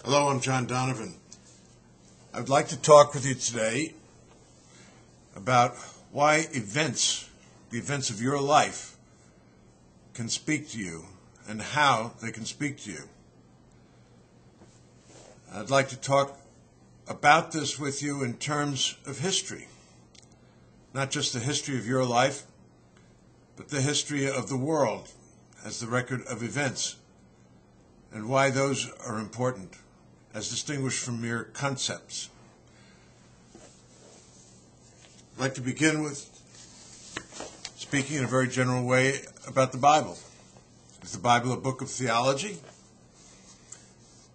Hello, I'm John Donovan. I'd like to talk with you today about why the events of your life, can speak to you and how they can speak to you. I'd like to talk about this with you in terms of history, not just the history of your life, but the history of the world as the record of events, and why those are important as distinguished from mere concepts. I'd like to begin with speaking in a very general way about the Bible. Is the Bible a book of theology?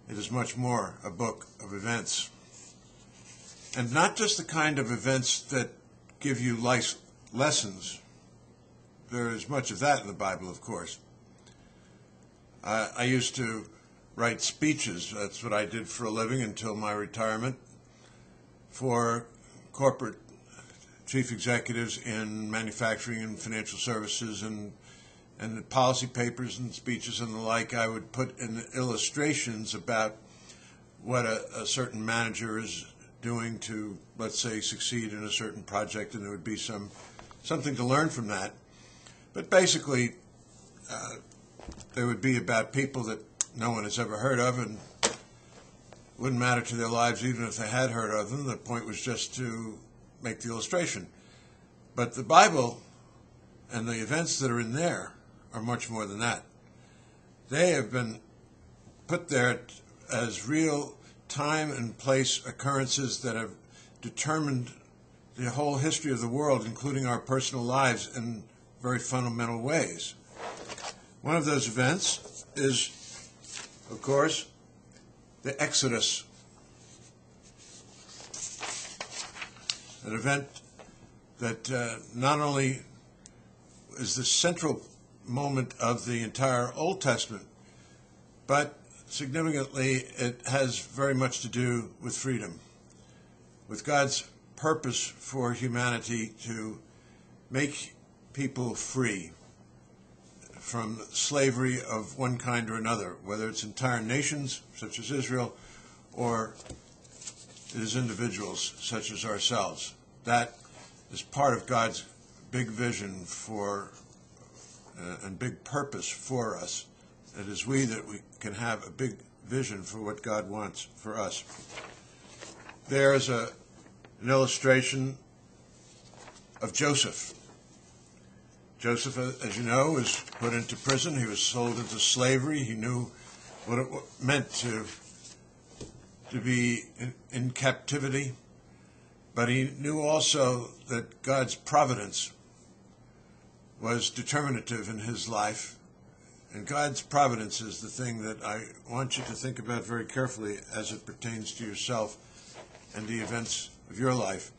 It is much more a book of events. And not just the kind of events that give you life lessons. There is much of that in the Bible, of course. I used to write speeches. That's what I did for a living until my retirement, for corporate chief executives in manufacturing and financial services and policy papers and speeches and the like. I would put in illustrations about what a certain manager is doing to, let's say, succeed in a certain project, and there would be something to learn from that. But basically, they would be about people that no one has ever heard of, and wouldn't matter to their lives even if they had heard of them. The point was just to make the illustration. But the Bible and the events that are in there are much more than that. They have been put there as real time and place occurrences that have determined the whole history of the world, including our personal lives, in very fundamental ways. One of those events is, of course, the Exodus, an event that not only is the central moment of the entire Old Testament, but significantly it has very much to do with freedom, with God's purpose for humanity to make people free from slavery of one kind or another, whether it's entire nations, such as Israel, or it is individuals, such as ourselves. That is part of God's big vision for and big purpose for us. It is we can have a big vision for what God wants for us. There's an illustration of Joseph. Joseph, as you know, was put into prison. He was sold into slavery. He knew what it meant to be in captivity. But he knew also that God's providence was determinative in his life. And God's providence is the thing that I want you to think about very carefully as it pertains to yourself and the events of your life.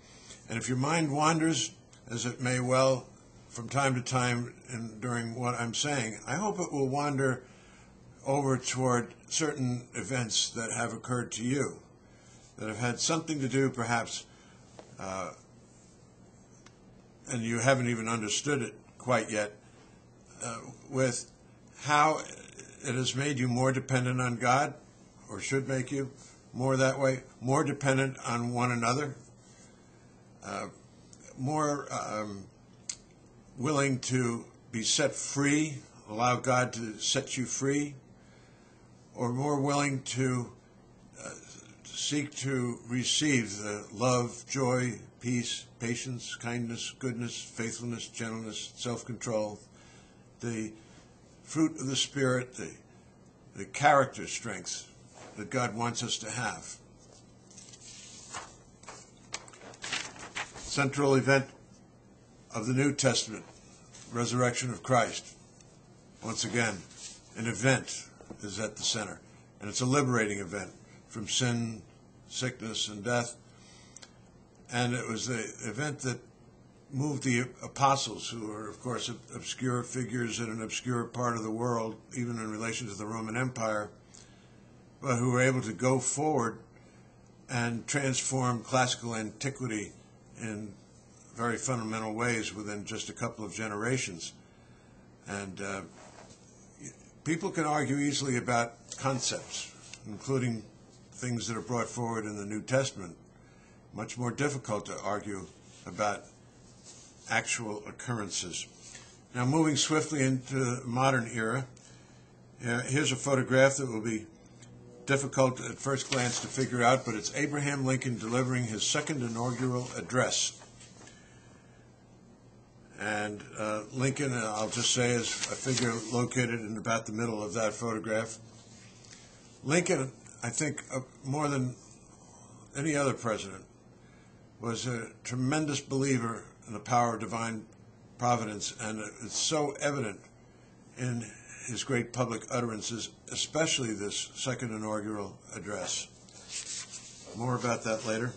And if your mind wanders, as it may well from time to time during what I'm saying, I hope it will wander over toward certain events that have occurred to you, that have had something to do perhaps, and you haven't even understood it quite yet, with how it has made you more dependent on God, or should make you more that way, more dependent on one another, more willing to be set free, allow God to set you free, or more willing to seek to receive the love, joy, peace, patience, kindness, goodness, faithfulness, gentleness, self-control, the fruit of the Spirit, the character strengths that God wants us to have. Central event of the New Testament, resurrection of Christ. Once again, an event is at the center, and it's a liberating event from sin, sickness, and death. And it was the event that moved the apostles, who are, of course, obscure figures in an obscure part of the world, even in relation to the Roman Empire, but who were able to go forward and transform classical antiquity in very fundamental ways within just a couple of generations. And people can argue easily about concepts, including things that are brought forward in the New Testament, much more difficult to argue about actual occurrences. Now, moving swiftly into the modern era, here's a photograph that will be difficult at first glance to figure out, but it's Abraham Lincoln delivering his second inaugural address. And Lincoln, I'll just say, is a figure located in about the middle of that photograph. Lincoln, I think, more than any other president, was a tremendous believer in the power of divine providence, and it's so evident in his great public utterances, especially this second inaugural address. More about that later.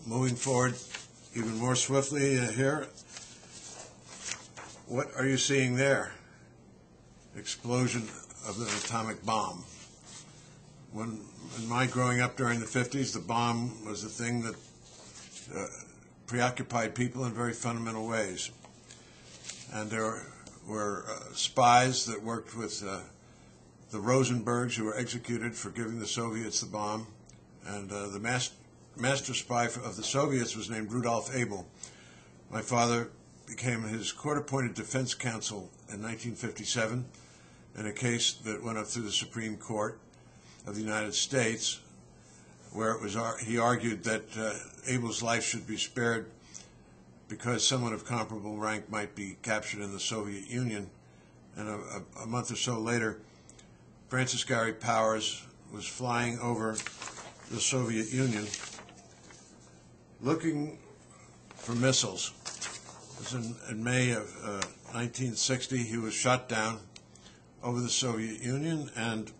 Moving forward even more swiftly here, what are you seeing there? Explosion of an atomic bomb. In my growing up during the 50s, the bomb was a thing that preoccupied people in very fundamental ways. And there were spies that worked with the Rosenbergs, who were executed for giving the Soviets the bomb. And the master spy of the Soviets was named Rudolf Abel. My father became his court-appointed defense counsel in 1957 in a case that went up through the Supreme Court of the United States, where he argued that Abel's life should be spared because someone of comparable rank might be captured in the Soviet Union. And a month or so later, Francis Gary Powers was flying over the Soviet Union looking for missiles. It was in May of 1960. He was shot down over the Soviet Union, and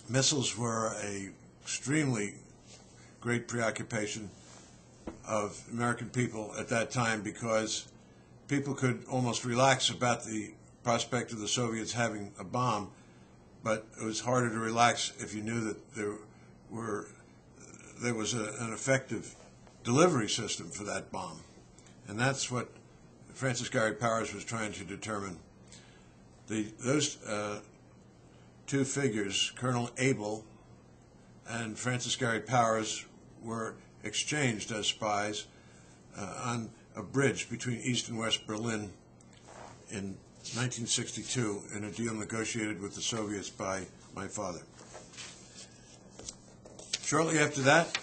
missiles were an extremely great preoccupation of American people at that time, because people could almost relax about the prospect of the Soviets having a bomb, but it was harder to relax if you knew that there was an effective delivery system for that bomb. And that's what Francis Gary Powers was trying to determine. Those two figures, Colonel Abel and Francis Gary Powers, were exchanged as spies on a bridge between East and West Berlin in 1962 in a deal negotiated with the Soviets by my father. Shortly after that,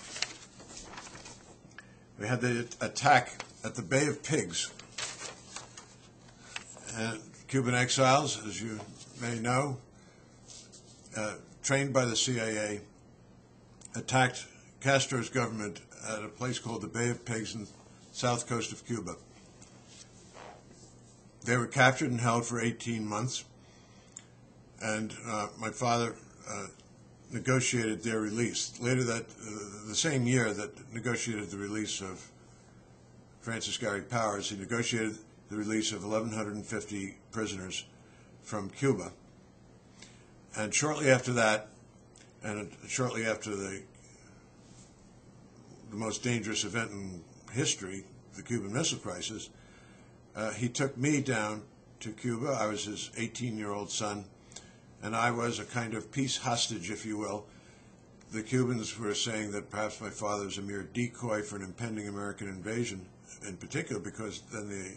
we had the attack at the Bay of Pigs. And Cuban exiles, as you may know, trained by the CIA, attacked Castro's government at a place called the Bay of Pigs in the south coast of Cuba. They were captured and held for 18 months, and my father negotiated their release. Later the same year that negotiated the release of Francis Gary Powers, he negotiated the release of 1,150 prisoners from Cuba. And shortly after that, and shortly after the most dangerous event in history, the Cuban Missile Crisis, he took me down to Cuba. I was his 18-year-old son, and I was a kind of peace hostage, if you will. The Cubans were saying that perhaps my father was a mere decoy for an impending American invasion, in particular because then the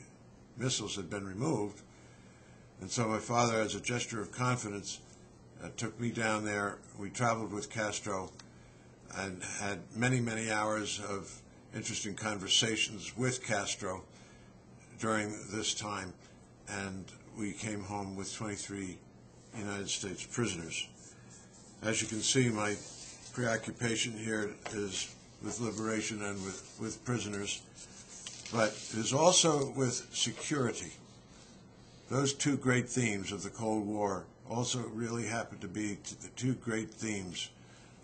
missiles had been removed. And so my father, as a gesture of confidence, took me down there. We traveled with Castro and had many, many hours of interesting conversations with Castro during this time, and we came home with 23 United States prisoners. As you can see, my preoccupation here is with liberation and with prisoners, but it is also with security. Those two great themes of the Cold War also really happen to be the two great themes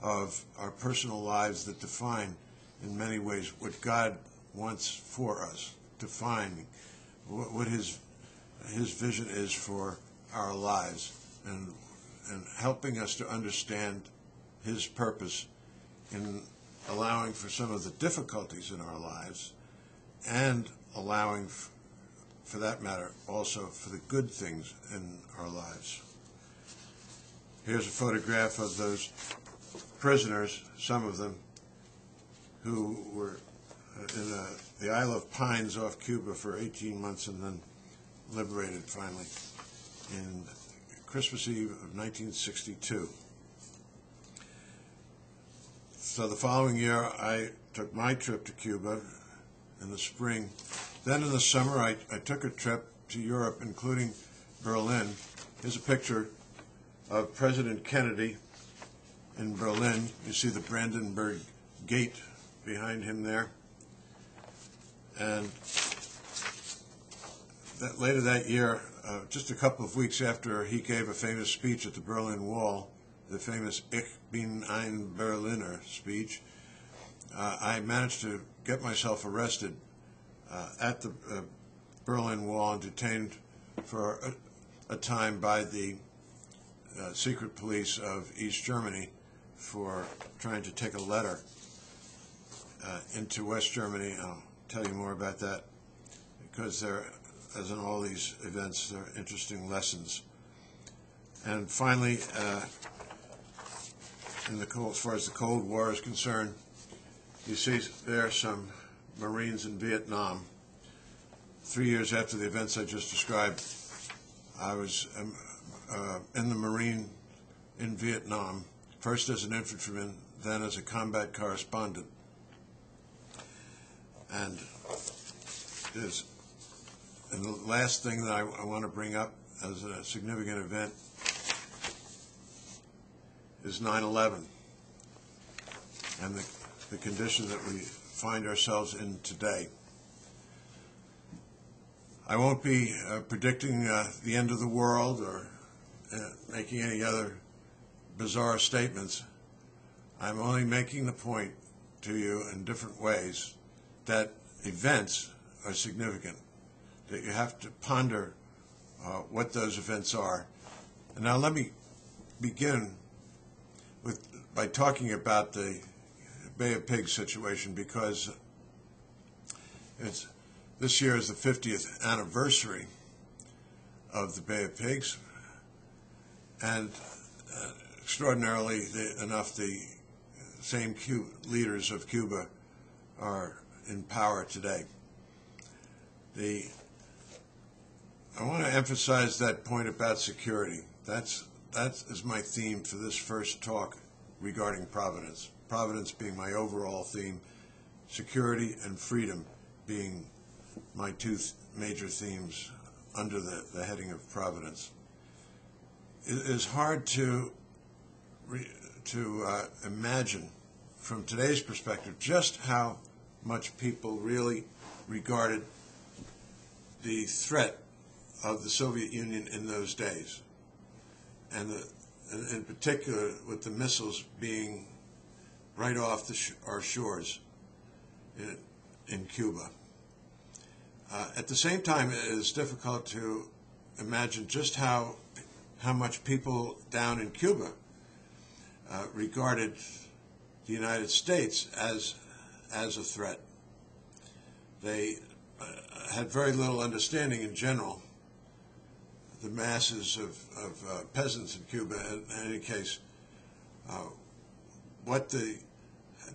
of our personal lives that define, in many ways, what God wants for us, defining what his vision is for our lives, and helping us to understand his purpose in allowing for some of the difficulties in our lives, and allowing, for that matter, also for the good things in our lives. Here's a photograph of those prisoners, some of them, who were in the Isle of Pines off Cuba for 18 months and then liberated finally in Christmas Eve of 1962. So the following year, I took my trip to Cuba in the spring. Then in the summer, I took a trip to Europe, including Berlin. Here's a picture of President Kennedy in Berlin. You see the Brandenburg Gate behind him there. And later that year, just a couple of weeks after he gave a famous speech at the Berlin Wall, the famous Ich bin ein Berliner speech, I managed to get myself arrested at the Berlin Wall and detained for a time by the secret police of East Germany for trying to take a letter into West Germany. I'll tell you more about that because there, as in all these events, there are interesting lessons. And finally, as far as the Cold War is concerned, you see there some Marines in Vietnam. 3 years after the events I just described, I was in the Marine in Vietnam, first as an infantryman, then as a combat correspondent. And the last thing that I want to bring up as a significant event is 9/11 and the condition that we find ourselves in today. I won't be predicting the end of the world or making any other bizarre statements. I'm only making the point to you in different ways that events are significant, that you have to ponder what those events are. And now let me begin by talking about the Bay of Pigs situation, because this year is the 50th anniversary of the Bay of Pigs, and extraordinarily enough, the same leaders of Cuba are in power today. I want to emphasize that point about security. That is my theme for this first talk regarding Providence. Providence being my overall theme, security and freedom being my two major themes under the heading of Providence. It is hard to imagine from today's perspective just how much people really regarded the threat of the Soviet Union in those days, and in particular with the missiles being right off our shores in Cuba. At the same time, it is difficult to imagine just how much people down in Cuba regarded the United States as a threat. They had very little understanding in general, the masses of peasants in Cuba, in any case,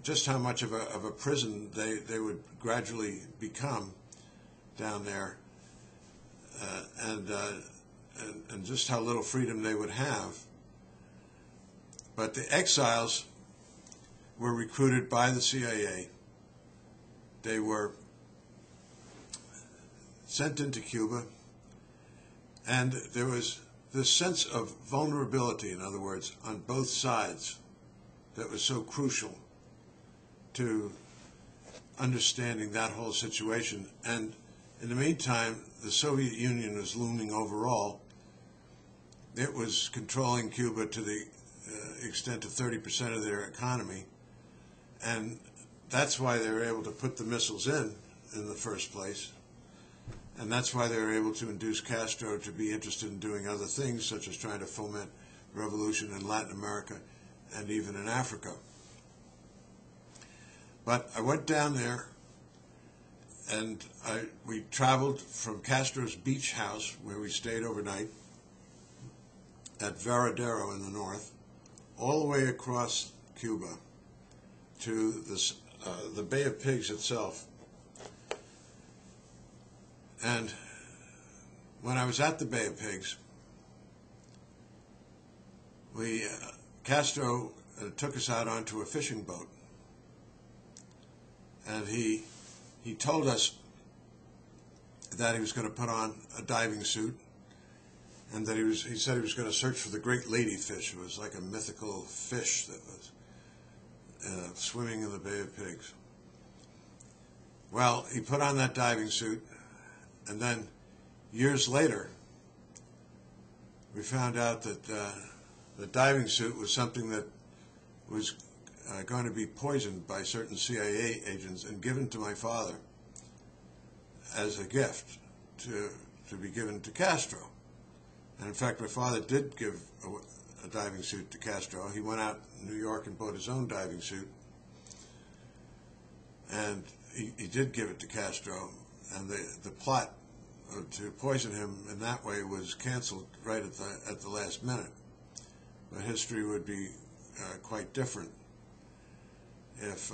just how much of a prison they would gradually become down there, and just how little freedom they would have. But the exiles were recruited by the CIA. They were sent into Cuba, and there was this sense of vulnerability, in other words, on both sides, that was so crucial to understanding that whole situation. And in the meantime, the Soviet Union was looming over all. It was controlling Cuba to the extent of 30% of their economy, and that's why they were able to put the missiles in the first place. And that's why they were able to induce Castro to be interested in doing other things, such as trying to foment revolution in Latin America and even in Africa. But I went down there, and we traveled from Castro's beach house, where we stayed overnight, at Varadero in the north, all the way across Cuba to the Bay of Pigs itself. And when I was at the Bay of Pigs, Castro took us out onto a fishing boat, and he told us that he was going to put on a diving suit, and that he said he was going to search for the great ladyfish. It was like a mythical fish that was swimming in the Bay of Pigs. Well, he put on that diving suit, and then years later, we found out that the diving suit was something that was going to be poisoned by certain CIA agents and given to my father as a gift to be given to Castro. And in fact, my father did give a diving suit to Castro. He went out in New York and bought his own diving suit, and he did give it to Castro, and the plot to poison him in that way was canceled right at the last minute. But history would be quite different if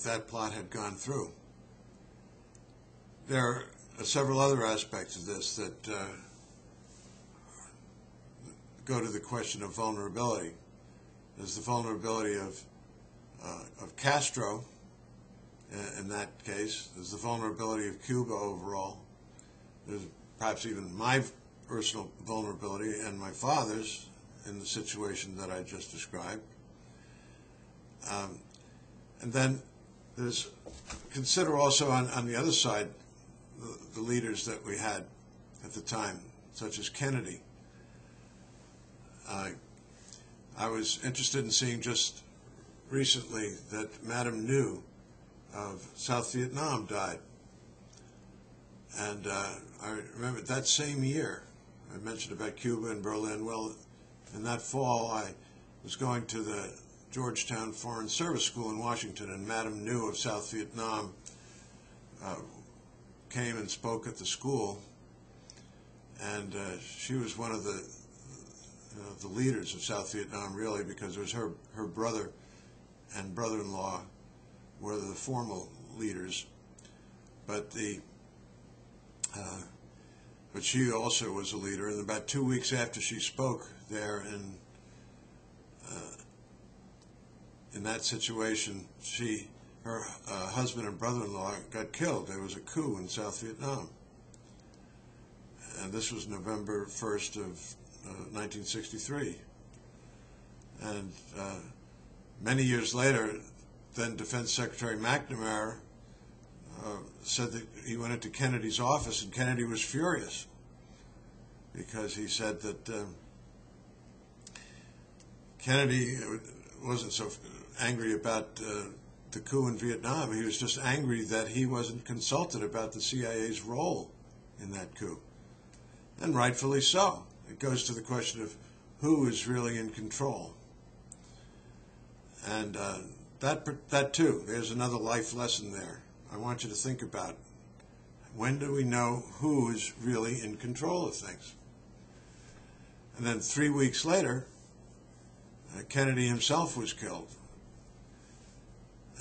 that plot had gone through. There are several other aspects of this that go to the question of vulnerability. There's the vulnerability of Castro in that case. There's the vulnerability of Cuba overall. There's perhaps even my personal vulnerability and my father's in the situation that I just described. And then consider also on the other side the leaders that we had at the time, such as Kennedy. I was interested in seeing just recently that Madame New of South Vietnam died. And I remember that same year, I mentioned about Cuba and Berlin. Well, in that fall, I was going to the Georgetown Foreign Service School in Washington, and Madame New of South Vietnam came and spoke at the school, and she was one of the leaders of South Vietnam, really, because it was her brother and brother-in-law were the formal leaders, but she also was a leader. And about 2 weeks after she spoke there in that situation, her husband and brother-in-law got killed. There was a coup in South Vietnam, and this was November 1st of 1963. And many years later, then Defense Secretary McNamara said that he went into Kennedy's office, and Kennedy was furious because he said that Kennedy wasn't so angry about the coup in Vietnam. He was just angry that he wasn't consulted about the CIA's role in that coup. And rightfully so. It goes to the question of who is really in control. And that too, there's another life lesson there. I want you to think about, when do we know who is really in control of things? And then 3 weeks later, Kennedy himself was killed.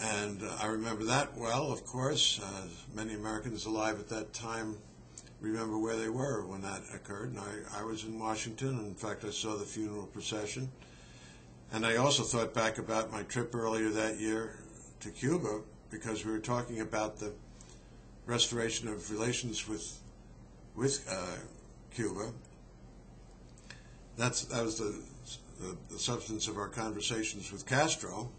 And I remember that well, of course. Many Americans alive at that time remember where they were when that occurred. And I was in Washington. In fact, I saw the funeral procession. And I also thought back about my trip earlier that year to Cuba, because we were talking about the restoration of relations with Cuba. That was the substance of our conversations with Castro.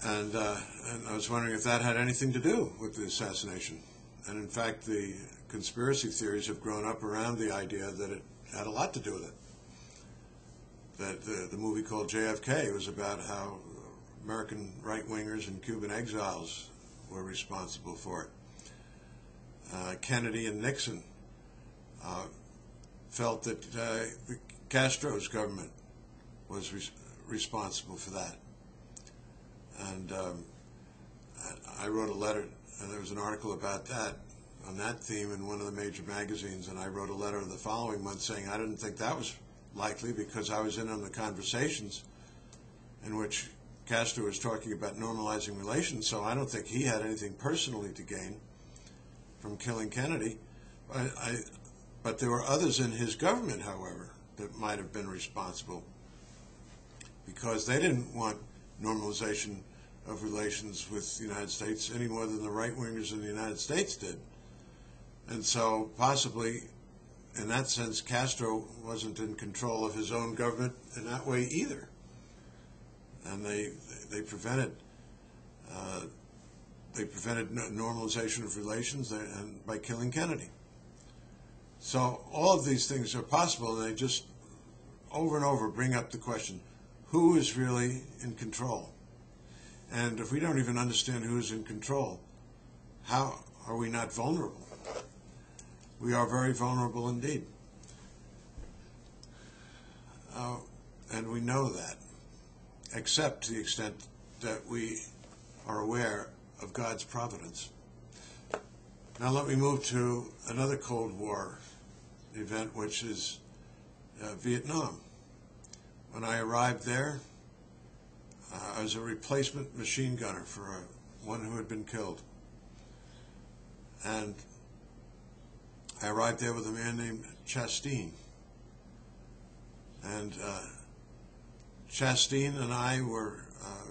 And I was wondering if that had anything to do with the assassination. And in fact, the conspiracy theories have grown up around the idea that it had a lot to do with it. That the movie called JFK was about how American right-wingers and Cuban exiles were responsible for it. Kennedy and Nixon felt that Castro's government was responsible for that. And I wrote a letter, and there was an article about that, on that theme in one of the major magazines, and I wrote a letter the following month saying I didn't think that was likely because I was in on the conversations in which Castro was talking about normalizing relations, so I don't think he had anything personally to gain from killing Kennedy. But there were others in his government, however, that might have been responsible because they didn't want normalization of relations with the United States any more than the right-wingers in the United States did. And so possibly, in that sense, Castro wasn't in control of his own government in that way either. And they prevented normalization of relations by killing Kennedy. So all of these things are possible, and they just over and over bring up the question, who is really in control? And if we don't even understand who is in control, how are we not vulnerable? We are very vulnerable indeed. And we know that, except to the extent that we are aware of God's providence. Now let me move to another Cold War event, which is Vietnam. When I arrived there, I was a replacement machine gunner for one who had been killed. And I arrived there with a man named Chasteen. And Chasteen and I were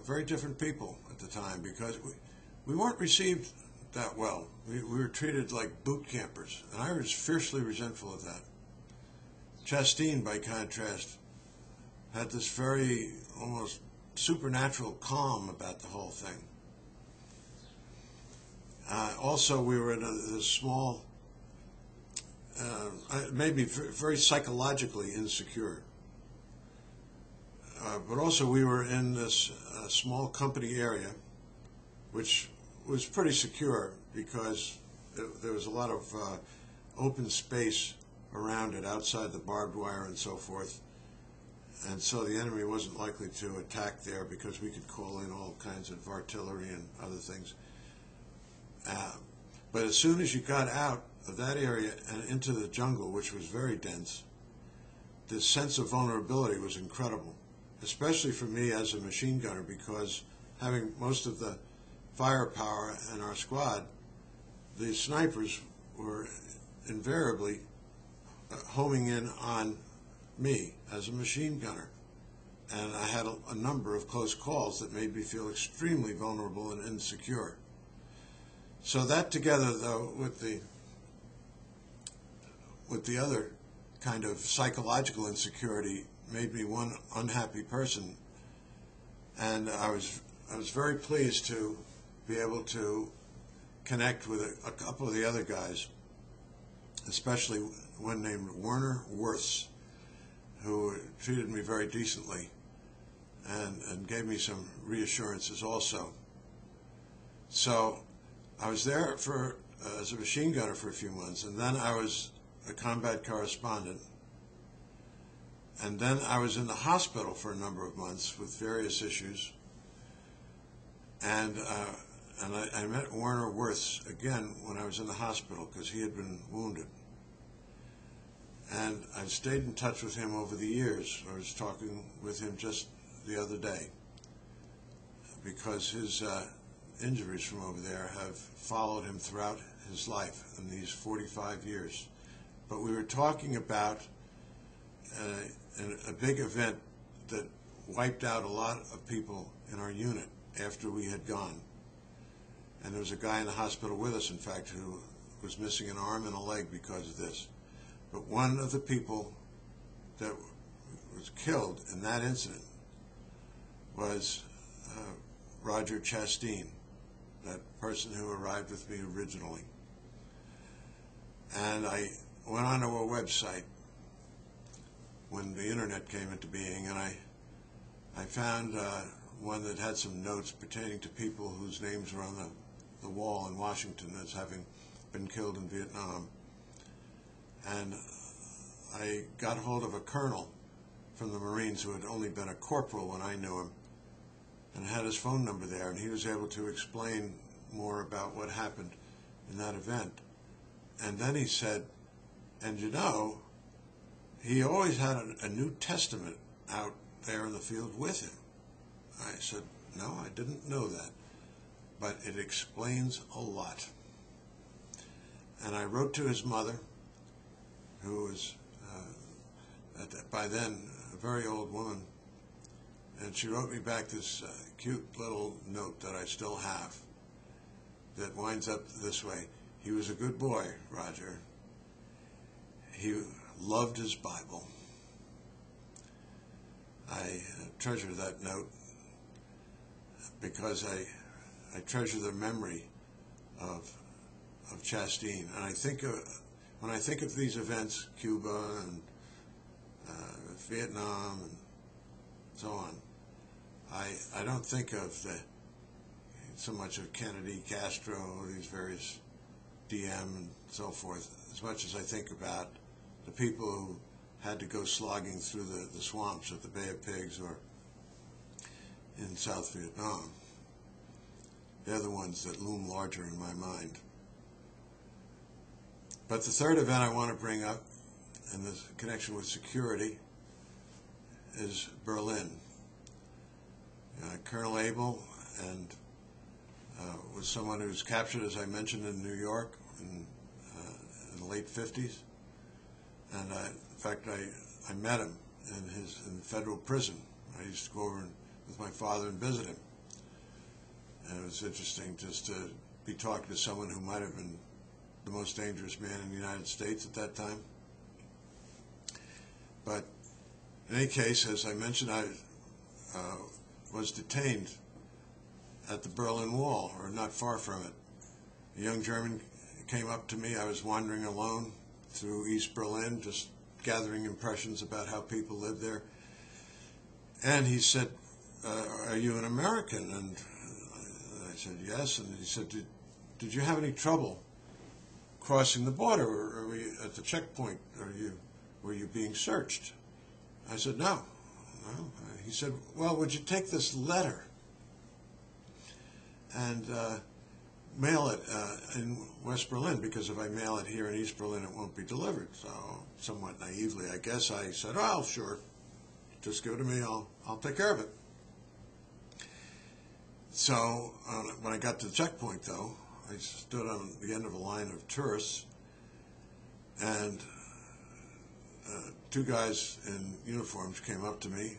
very different people at the time because we weren't received that well. We were treated like boot campers, and I was fiercely resentful of that. Chasteen, by contrast, had this very almost supernatural calm about the whole thing. Also, we were in a small, maybe very psychologically insecure. But also we were in this small company area, which was pretty secure because there was a lot of open space around it, outside the barbed wire and so forth. And so the enemy wasn't likely to attack there because we could call in all kinds of artillery and other things. But as soon as you got out of that area and into the jungle, which was very dense, the sense of vulnerability was incredible, especially for me as a machine gunner, because having most of the firepower in our squad, the snipers were invariably homing in on me as a machine gunner. And I had a number of close calls that made me feel extremely vulnerable and insecure. So that together, though, with the other kind of psychological insecurity, made me one unhappy person. And I was very pleased to be able to connect with a couple of the other guys, especially one named Werner Wirths, who treated me very decently and gave me some reassurances also. So I was there as a machine gunner for a few months, and then I was a combat correspondent. And then I was in the hospital for a number of months with various issues. And I met Werner Wirths again when I was in the hospital because he had been wounded. And I've stayed in touch with him over the years. I was talking with him just the other day because his injuries from over there have followed him throughout his life in these 45 years. But we were talking about a big event that wiped out a lot of people in our unit after we had gone. And there was a guy in the hospital with us, in fact, who was missing an arm and a leg because of this. But one of the people that was killed in that incident was Roger Chasteen, that person who arrived with me originally. And I went onto a website when the internet came into being, and I found one that had some notes pertaining to people whose names were on the wall in Washington as having been killed in Vietnam. And I got hold of a colonel from the Marines who had only been a corporal when I knew him, and had his phone number there, and he was able to explain more about what happened in that event. And then he said, and you know, he always had a New Testament out there in the field with him. I said, no, I didn't know that, but it explains a lot. And I wrote to his mother, who was by then a very old woman, and she wrote me back this cute little note that I still have that winds up this way. He was a good boy, Roger. He loved his Bible. I treasure that note because I treasure the memory of Chasteen. And I think when I think of these events, Cuba and Vietnam and so on, I don't think of so much of Kennedy, Castro, these various DM and so forth, as much as I think about the people who had to go slogging through the swamps at the Bay of Pigs or in South Vietnam. They're the ones that loom larger in my mind. But the third event I want to bring up in this connection with security is Berlin. Colonel Abel and was someone who was captured, as I mentioned, in New York in the late 50s. And in fact, I met him in the federal prison. I used to go over with my father and visit him. And it was interesting just to be talking to someone who might have been the most dangerous man in the United States at that time. But in any case, as I mentioned, I was detained at the Berlin Wall, or not far from it. A young German came up to me. I was wandering alone through East Berlin, just gathering impressions about how people lived there. And he said, are you an American? And I said, yes. And he said, did you have any trouble crossing the border, or are we at the checkpoint? Were you being searched? I said, no. He said, well, would you take this letter and mail it in West Berlin, because if I mail it here in East Berlin, it won't be delivered. So somewhat naively, I guess, I said, oh, sure, just give it to me, I'll take care of it. So when I got to the checkpoint, though, I stood on the end of a line of tourists, and two guys in uniforms came up to me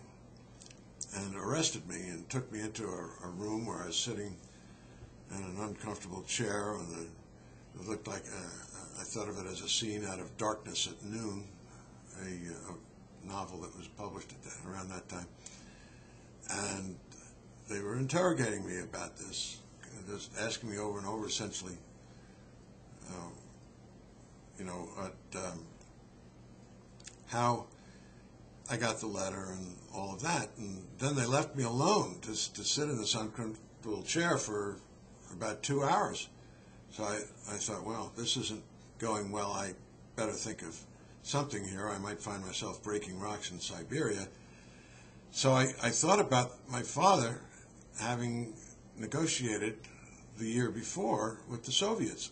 and arrested me and took me into a room where I was sitting in an uncomfortable chair. It looked like, I thought of it as a scene out of Darkness at Noon, a novel that was published around that time. And they were interrogating me about this, just asking me over and over, essentially, how I got the letter and all of that. And then they left me alone to sit in this uncomfortable chair for about 2 hours. So I thought, well, this isn't going well. I better think of something here. I might find myself breaking rocks in Siberia. So I thought about my father having negotiated the year before with the Soviets.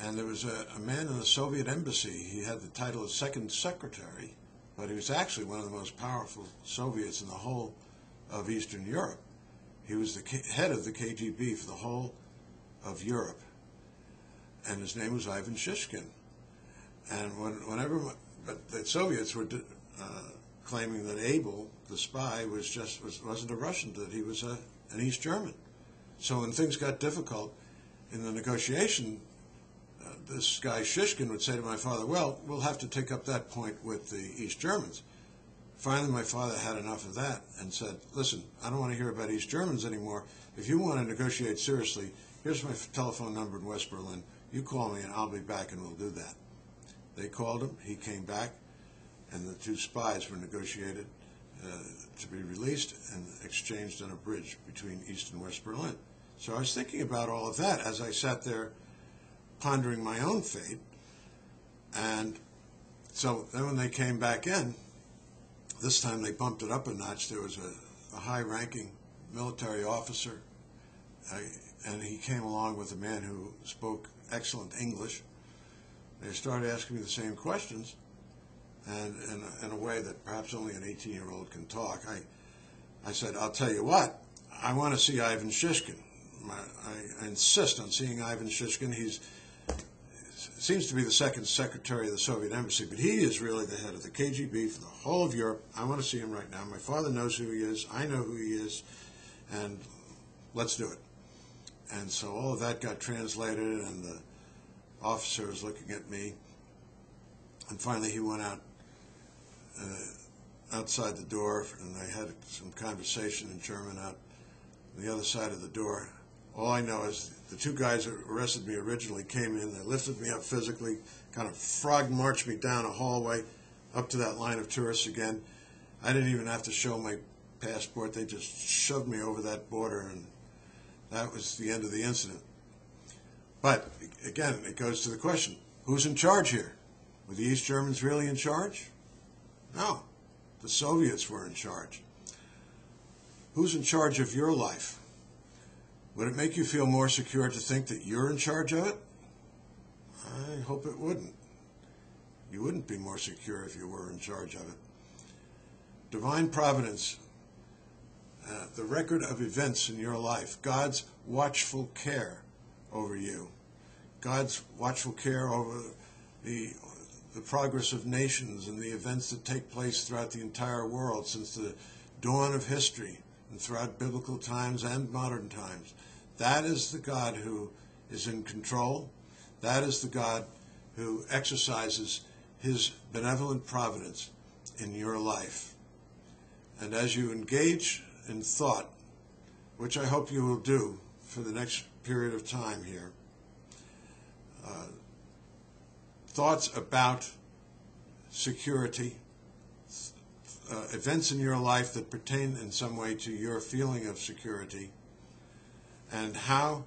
And there was a man in the Soviet embassy. He had the title of second secretary, but he was actually one of the most powerful Soviets in the whole of Eastern Europe. He was the head of the KGB for the whole of Europe, and his name was Ivan Shishkin. And but the Soviets were claiming that Abel, the spy, wasn't a Russian, that he was an East German. So when things got difficult in the negotiation, this guy Shishkin would say to my father, well, we'll have to take up that point with the East Germans. Finally, my father had enough of that and said, listen, I don't want to hear about East Germans anymore. If you want to negotiate seriously, here's my telephone number in West Berlin. You call me and I'll be back and we'll do that. They called him, he came back, and the two spies were negotiated to be released and exchanged on a bridge between East and West Berlin. So I was thinking about all of that as I sat there pondering my own fate. And so then when they came back in, this time they bumped it up a notch. There was a high-ranking military officer, and he came along with a man who spoke excellent English. They started asking me the same questions, and in a way that perhaps only an 18-year-old can talk. I said, I'll tell you what, I want to see Ivan Shishkin. I insist on seeing Ivan Shishkin. He seems to be the second secretary of the Soviet embassy, but he is really the head of the KGB for the whole of Europe. I want to see him right now. My father knows who he is. I know who he is. And let's do it. And so all of that got translated, and the officer was looking at me. And finally he went out outside the door, and I had some conversation in German out on the other side of the door. All I know is the two guys that arrested me originally came in, they lifted me up physically, kind of frog marched me down a hallway up to that line of tourists again. I didn't even have to show my passport. They just shoved me over that border, and that was the end of the incident. But again, it goes to the question, who's in charge here? Were the East Germans really in charge? No, the Soviets were in charge. Who's in charge of your life? Would it make you feel more secure to think that you're in charge of it? I hope it wouldn't. You wouldn't be more secure if you were in charge of it. Divine providence, the record of events in your life, God's watchful care over you, God's watchful care over the progress of nations and the events that take place throughout the entire world since the dawn of history and throughout biblical times and modern times. That is the God who is in control. That is the God who exercises his benevolent providence in your life. And as you engage in thought, which I hope you will do for the next period of time here, thoughts about security, events in your life that pertain in some way to your feeling of security, and how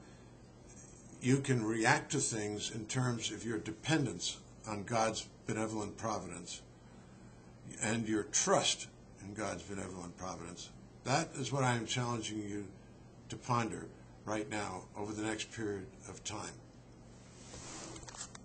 you can react to things in terms of your dependence on God's benevolent providence and your trust in God's benevolent providence. That is what I am challenging you to ponder right now over the next period of time.